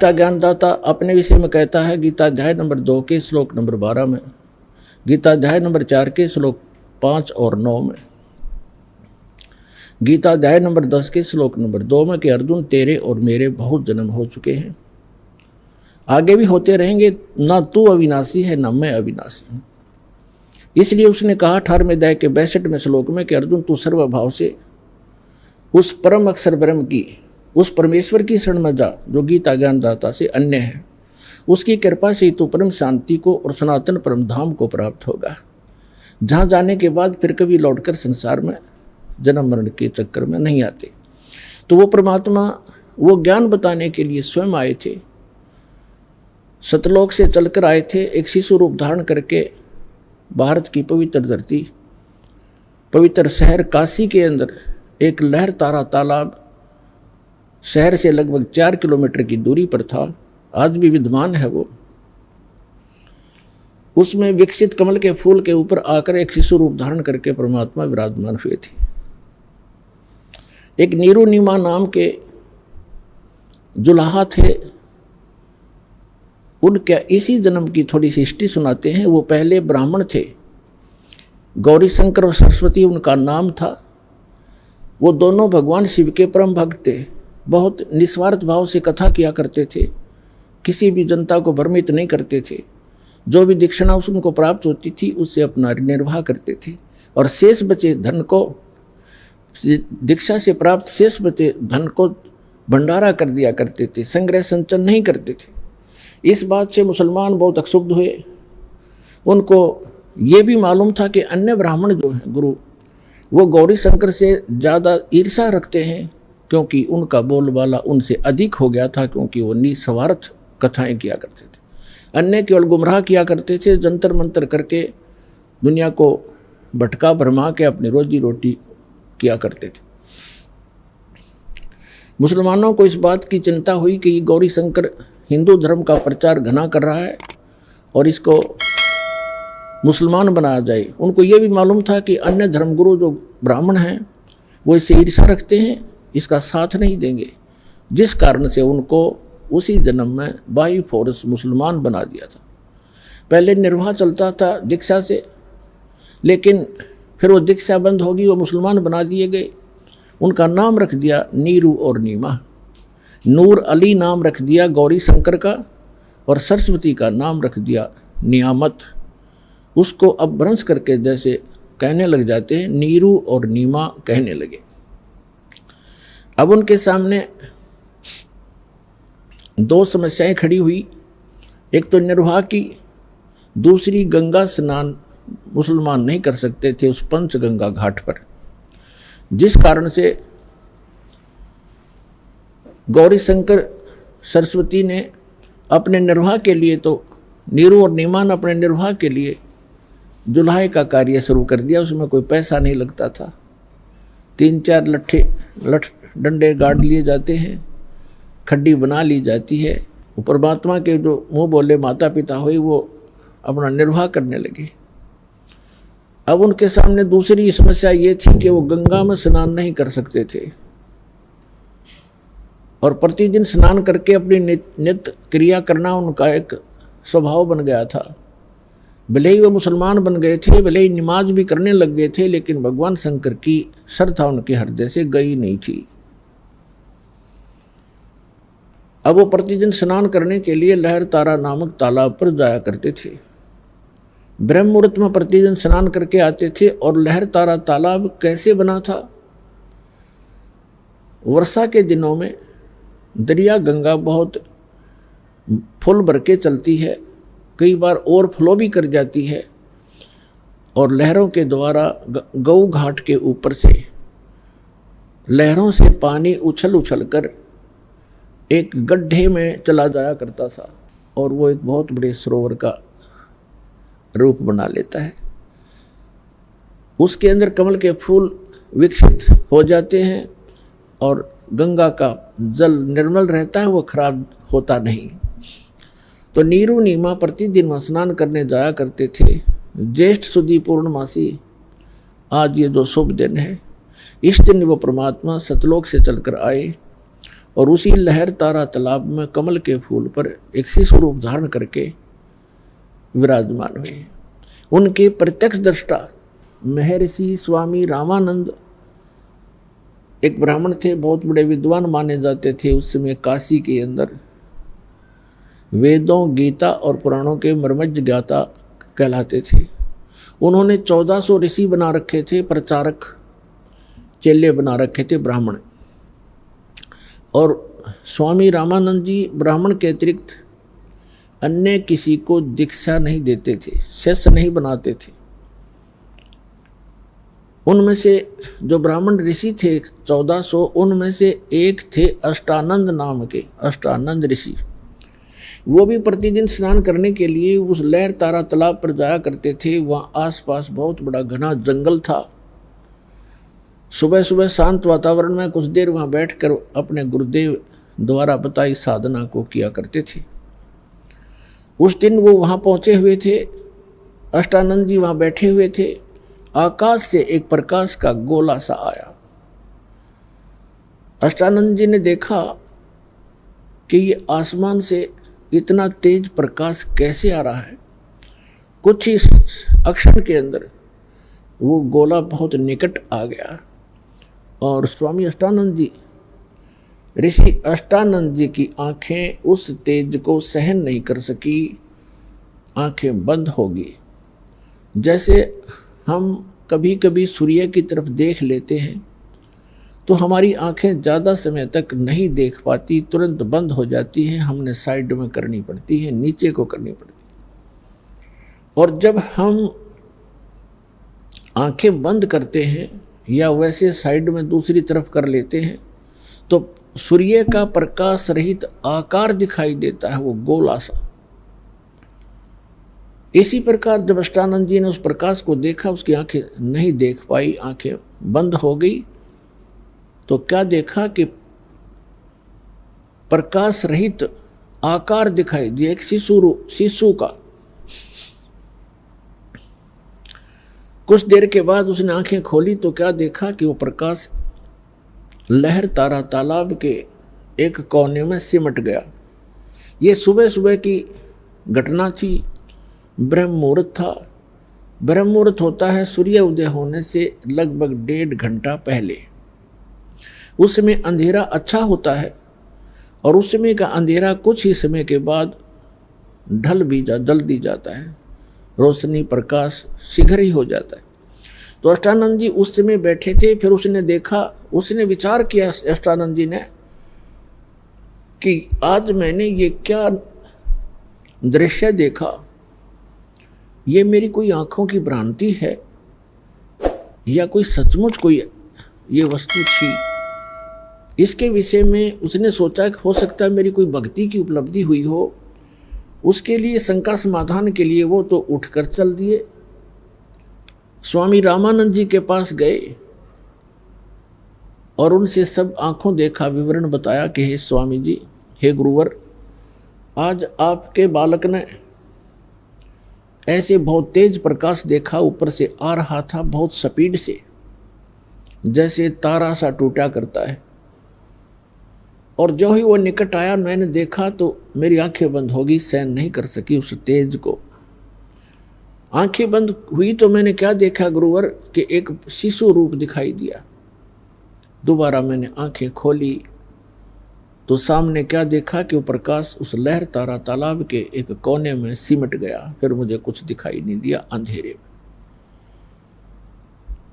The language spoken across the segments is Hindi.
गीता ज्ञानदाता अपने विषय में कहता है गीता अध्याय नंबर 2 के श्लोक नंबर 12 में, गीता अध्याय नंबर 4 के श्लोक 5 और 9 में, गीता अध्याय नंबर 10 के श्लोक नंबर 2 में कि अर्जुन तेरे और मेरे बहुत जन्म हो चुके हैं, आगे भी होते रहेंगे, ना तू अविनाशी है ना मैं अविनाशी हूँ। इसलिए उसने कहा 18वें अध्याय के 62वें श्लोक में कि अर्जुन तू सर्वभाव से उस परम अक्षर ब्रह्म की, उस परमेश्वर की शरण में जा जो गीता ज्ञानदाता से अन्य है। उसकी कृपा से तू परम शांति को और सनातन परम धाम को प्राप्त होगा, जहाँ जाने के बाद फिर कभी लौटकर संसार में जन्म मरण के चक्कर में नहीं आते। तो वो परमात्मा वो ज्ञान बताने के लिए स्वयं आए थे, सतलोक से चलकर आए थे, एक शिशु रूप धारण करके भारत की पवित्र धरती, पवित्र शहर काशी के अंदर एक लहर तारा तालाब शहर से लगभग 4 किलोमीटर की दूरी पर था, आज भी विद्यमान है वो। उसमें विकसित कमल के फूल के ऊपर आकर एक शिशु रूप धारण करके परमात्मा विराजमान हुए थे। एक नीरू नीमा नाम के जुलाहा थे, उनके इसी जन्म की थोड़ी सी हिस्ट्री सुनाते हैं। वो पहले ब्राह्मण थे, गौरी शंकर और सरस्वती उनका नाम था। वो दोनों भगवान शिव के परम भक्त थे, बहुत निस्वार्थ भाव से कथा किया करते थे, किसी भी जनता को भ्रमित नहीं करते थे। जो भी दीक्षिणा उनको प्राप्त होती थी उससे अपना निर्वाह करते थे, और शेष बचे धन को, दीक्षा से प्राप्त शेष बचे धन को भंडारा कर दिया करते थे, संग्रह संचन नहीं करते थे। इस बात से मुसलमान बहुत अक्षुब्ध हुए। उनको ये भी मालूम था कि अन्य ब्राह्मण जो हैं गुरु, वो गौरी शंकर से ज़्यादा ईर्ष्या रखते हैं, क्योंकि उनका बोलबाला उनसे अधिक हो गया था, क्योंकि वो निस्वार्थ कथाएं किया करते थे। अन्य केवल गुमराह किया करते थे, जंतर मंतर करके दुनिया को भटका भरमा के अपनी रोजी रोटी किया करते थे। मुसलमानों को इस बात की चिंता हुई कि गौरी शंकर हिंदू धर्म का प्रचार घना कर रहा है और इसको मुसलमान बनाया जाए। उनको ये भी मालूम था कि अन्य धर्मगुरु जो ब्राह्मण हैं वो इससे ईर्ष्या रखते हैं, इसका साथ नहीं देंगे, जिस कारण से उनको उसी जन्म में बाई फोर्स मुसलमान बना दिया था। पहले निर्वाह चलता था दीक्षा से, लेकिन फिर वो दीक्षा बंद होगी, वो मुसलमान बना दिए गए। उनका नाम रख दिया नीरू और नीमा। नूर अली नाम रख दिया गौरी शंकर का, और सरस्वती का नाम रख दिया नियामत। उसको अब भ्रंश करके जैसे कहने लग जाते हैं, नीरू और नीमा कहने लगे। अब उनके सामने दो समस्याएं खड़ी हुई, एक तो निर्वाह की, दूसरी गंगा स्नान मुसलमान नहीं कर सकते थे उस पंचगंगा घाट पर, जिस कारण से गौरी शंकर सरस्वती ने अपने निर्वाह के लिए, तो नीरू और नीमा ने अपने निर्वाह के लिए जुलाहे का कार्य शुरू कर दिया। उसमें कोई पैसा नहीं लगता था, 3-4 डंडे गाड़ लिए जाते हैं, खड्डी बना ली जाती है। परमात्मा के जो मुँह बोले माता पिता हुए वो अपना निर्वाह करने लगे। अब उनके सामने दूसरी समस्या ये थी कि वो गंगा में स्नान नहीं कर सकते थे, और प्रतिदिन स्नान करके अपनी नित्य क्रिया करना उनका एक स्वभाव बन गया था। भले ही वो मुसलमान बन गए थे, भले ही नमाज भी करने लग गए थे, लेकिन भगवान शंकर की श्रद्धा उनके हृदय से गई नहीं थी। अब वो प्रतिदिन स्नान करने के लिए लहर तारा नामक तालाब पर जाया करते थे। ब्रह्म मुहूर्त में प्रतिदिन स्नान करके आते थे। और लहर तारा तालाब कैसे बना था? वर्षा के दिनों में दरिया गंगा बहुत फुल भर के चलती है, कई बार ओवरफ्लो भी कर जाती है, और लहरों के द्वारा गऊ घाट के ऊपर से लहरों से पानी उछल उछल कर एक गड्ढे में चला जाया करता था, और वो एक बहुत बड़े सरोवर का रूप बना लेता है। उसके अंदर कमल के फूल विकसित हो जाते हैं, और गंगा का जल निर्मल रहता है, वो खराब होता नहीं। तो नीरू नीमा प्रतिदिन स्नान करने जाया करते थे। ज्येष्ठ सुदी पूर्णमासी, आज ये जो शुभ दिन है, इस दिन वो परमात्मा सतलोक से चलकर आए और उसी लहर तारा तालाब में कमल के फूल पर एक शिशु रूप धारण करके विराजमान हुए। उनके प्रत्यक्ष दृष्टा महर्षि स्वामी रामानंद एक ब्राह्मण थे, बहुत बड़े विद्वान माने जाते थे। उस समय काशी के अंदर वेदों, गीता और पुराणों के मर्मज्ञ ज्ञाता कहलाते थे। उन्होंने 1400 ऋषि बना रखे थे, प्रचारक चेले बना रखे थे ब्राह्मण। और स्वामी रामानंद जी ब्राह्मण के अतिरिक्त अन्य किसी को दीक्षा नहीं देते थे, शिष्य नहीं बनाते थे। उनमें से जो ब्राह्मण ऋषि थे 1400, उनमें से एक थे अष्टानंद नाम के, अष्टानंद ऋषि। वो भी प्रतिदिन स्नान करने के लिए उस लहर तारा तालाब पर जाया करते थे। वहाँ आसपास बहुत बड़ा घना जंगल था। सुबह सुबह शांत वातावरण में कुछ देर वहाँ बैठकर अपने गुरुदेव द्वारा बताई साधना को किया करते थे। उस दिन वो वहाँ पहुँचे हुए थे, अष्टानंद जी वहाँ बैठे हुए थे। आकाश से एक प्रकाश का गोला सा आया। अष्टानंद जी ने देखा कि ये आसमान से इतना तेज प्रकाश कैसे आ रहा है। कुछ ही अक्षण के अंदर वो गोला बहुत निकट आ गया और स्वामी अष्टानंद जी, ऋषि अष्टानंद जी की आंखें उस तेज को सहन नहीं कर सकी, आंखें बंद हो गई। जैसे हम कभी कभी सूर्य की तरफ देख लेते हैं तो हमारी आंखें ज़्यादा समय तक नहीं देख पाती, तुरंत बंद हो जाती हैं, हमने साइड में करनी पड़ती है, नीचे को करनी पड़ती है। और जब हम आंखें बंद करते हैं या वैसे साइड में दूसरी तरफ कर लेते हैं तो सूर्य का प्रकाश रहित आकार दिखाई देता है, वो गोला सा। इसी प्रकार जब अष्टानंद जी ने उस प्रकाश को देखा, उसकी आंखें नहीं देख पाई, आंखें बंद हो गई। तो क्या देखा कि प्रकाश रहित आकार दिखाई दिया, एक शिशु का। कुछ देर के बाद उसने आंखें खोली तो क्या देखा कि वो प्रकाश लहर तारा तालाब के एक कोने में सिमट गया। ये सुबह सुबह की घटना थी, ब्रह्म मुहूर्त था। ब्रह्म मुहूर्त होता है सूर्य उदय होने से लगभग 1.5 घंटा पहले। उस समय अंधेरा अच्छा होता है और उस समय का अंधेरा कुछ ही समय के बाद जल्दी जाता है, रोशनी प्रकाश शीघ्र ही हो जाता है। तो अष्टानंद जी उस समय बैठे थे। फिर उसने देखा, उसने विचार किया अष्टानंद जी ने कि आज मैंने ये क्या दृश्य देखा, ये मेरी कोई आंखों की भ्रांति है या कोई सचमुच कोई ये वस्तु थी। इसके विषय में उसने सोचा कि हो सकता है मेरी कोई भक्ति की उपलब्धि हुई हो। उसके लिए शंका समाधान के लिए वो तो उठकर चल दिए, स्वामी रामानंद जी के पास गए और उनसे सब आंखों देखा विवरण बताया कि हे स्वामी जी, हे गुरुवर, आज आपके बालक ने ऐसे बहुत तेज प्रकाश देखा, ऊपर से आ रहा था बहुत स्पीड से, जैसे तारा सा टूटा करता है। और जो ही वो निकट आया मैंने देखा तो मेरी आंखें बंद हो गई, सहन नहीं कर सकी उस तेज को। आंखें बंद हुई तो मैंने क्या देखा गुरुवर कि एक शिशु रूप दिखाई दिया। दोबारा मैंने आंखें खोली तो सामने क्या देखा कि वो प्रकाश उस लहर तारा तालाब के एक कोने में सिमट गया। फिर मुझे कुछ दिखाई नहीं दिया अंधेरे में।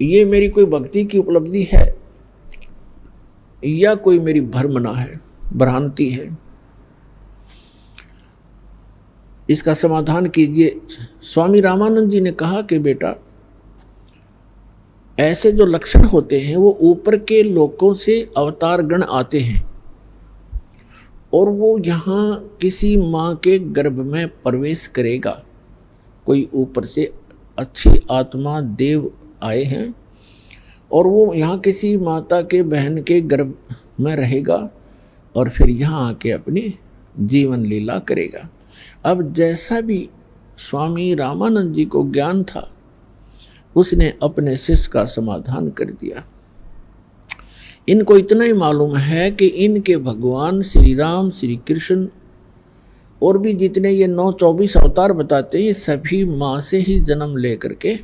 ये मेरी कोई भक्ति की उपलब्धि है या कोई मेरी भ्रमना है, भ्रांति है? इसका समाधान कीजिए। स्वामी रामानंद जी ने कहा कि बेटा, ऐसे जो लक्षण होते हैं वो ऊपर के लोकों से अवतार गण आते हैं और वो यहाँ किसी माँ के गर्भ में प्रवेश करेगा। कोई ऊपर से अच्छी आत्मा देव आए हैं और वो यहाँ किसी माता के बहन के गर्भ में रहेगा और फिर यहाँ आके अपनी जीवन लीला करेगा। अब जैसा भी स्वामी रामानंद जी को ज्ञान था उसने अपने शिष्य का समाधान कर दिया। इनको इतना ही मालूम है कि इनके भगवान श्री राम, श्री कृष्ण और भी जितने ये 9-24 अवतार बताते हैं, ये सभी माँ से ही जन्म लेकर के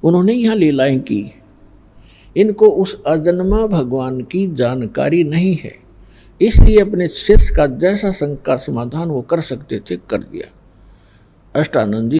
उन्होंने यहाँ लीलाएं की। इनको उस अजन्मा भगवान की जानकारी नहीं है, इसलिए अपने शिष्य का जैसा शंका समाधान वो कर सकते थे कर दिया। अष्टानंद जी